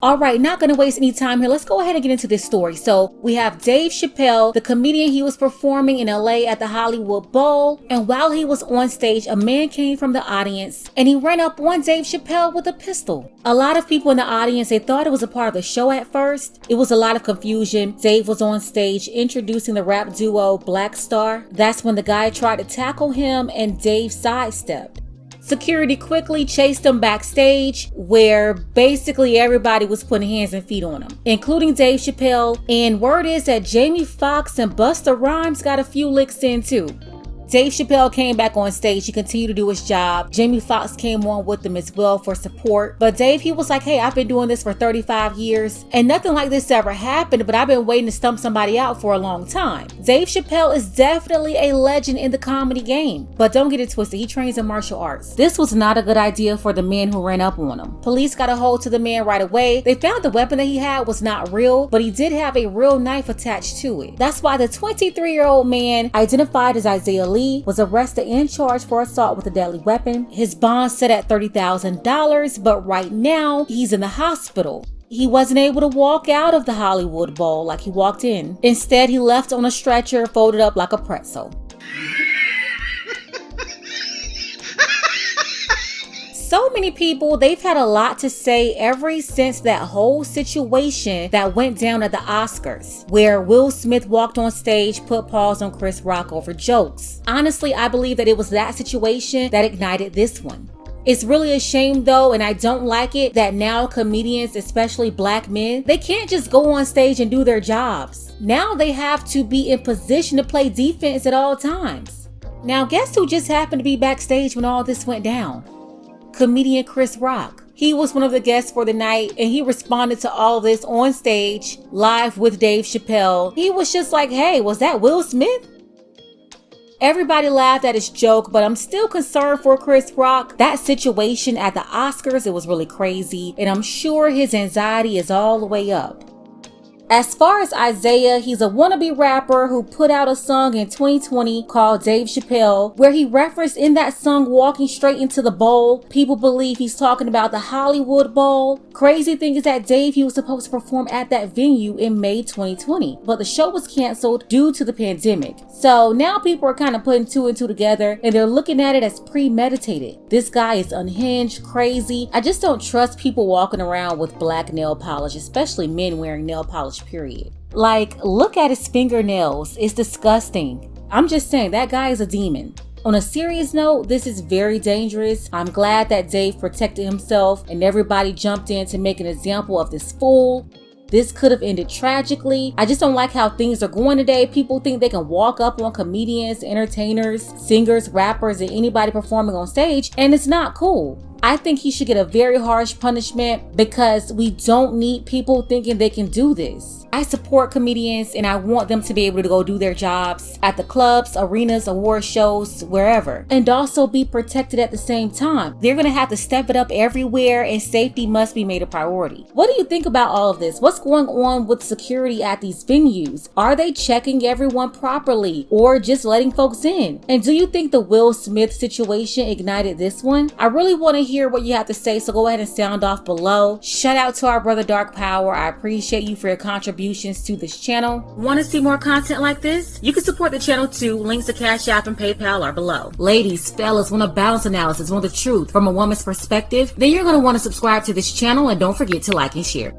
All right, not gonna waste any time here. Let's go ahead and get into this story. So we have Dave Chapelle, the comedian. He was performing in LA at the Hollywood Bowl. And while he was on stage, a man came from the audience and he ran up on Dave Chapelle with a pistol. A lot of people in the audience, they thought it was a part of the show at first. It was a lot of confusion. Dave was on stage introducing the rap duo Black Star. That's when the guy tried to tackle him and Dave sidestepped. Security quickly chased him backstage, where basically everybody was putting hands and feet on him, including Dave Chapelle, and word is that Jamie Foxx and Busta Rhymes got a few licks in too. Dave Chapelle came back on stage. He continued to do his job. Jamie Foxx came on with them as well for support. But Dave, he was like, hey, I've been doing this for 35 years and nothing like this ever happened, but I've been waiting to stump somebody out for a long time. Dave Chapelle is definitely a legend in the comedy game, but don't get it twisted. He trains in martial arts. This was not a good idea for the man who ran up on him. Police got a hold to the man right away. They found the weapon that he had was not real, but he did have a real knife attached to it. That's why the 23-year-old man, identified as Isaiah Lee, was arrested and charged for assault with a deadly weapon. His bond set at $30,000, but right now he's in the hospital. He wasn't able to walk out of the Hollywood Bowl like he walked in. Instead, he left on a stretcher folded up like a pretzel. So many people, they've had a lot to say ever since that whole situation that went down at the Oscars, where Will Smith walked on stage, put paws on Chris Rock over jokes. Honestly, I believe that it was that situation that ignited this one. It's really a shame though, and I don't like it, that now comedians, especially black men, they can't just go on stage and do their jobs. Now they have to be in position to play defense at all times. Now guess who just happened to be backstage when all this went down? Comedian Chris Rock. He was one of the guests for the night and he responded to all this on stage, live with Dave Chapelle. He was just like, hey, was that Will Smith? Everybody laughed at his joke, but I'm still concerned for Chris Rock. That situation at the Oscars, it was really crazy, and I'm sure his anxiety is all the way up. As far as Isaiah, he's a wannabe rapper who put out a song in 2020 called Dave Chapelle, where he referenced in that song walking straight into the bowl. People believe he's talking about the Hollywood Bowl. Crazy thing is that Dave, he was supposed to perform at that venue in May 2020, but the show was canceled due to the pandemic. So now people are kind of putting two and two together and they're looking at it as premeditated. This guy is unhinged, crazy. I just don't trust people walking around with black nail polish, especially men wearing nail polish, period. Like, look at his fingernails. It's disgusting. I'm just saying, that guy is a demon. On a serious note, this is very dangerous. I'm glad that Dave protected himself and everybody jumped in to make an example of this fool. This could have ended tragically. I just don't like how things are going today. People think they can walk up on comedians, entertainers, singers, rappers, and anybody performing on stage, and it's not cool. I think he should get a very harsh punishment because we don't need people thinking they can do this. I support comedians and I want them to be able to go do their jobs at the clubs, arenas, award shows, wherever, and also be protected at the same time. They're gonna have to step it up everywhere and safety must be made a priority. What do you think about all of this? What's going on with security at these venues? Are they checking everyone properly or just letting folks in? And do you think the Will Smith situation ignited this one? I really want to hear what you have to say, so go ahead and sound off below. Shout out to our brother Dark Power. I appreciate you for your contributions to this channel. Want to see more content like this? You can support the channel too. Links to Cash App and PayPal are below. Ladies, fellas, want a balance analysis, want the truth from a woman's perspective? Then you're going to want to subscribe to this channel and don't forget to like and share.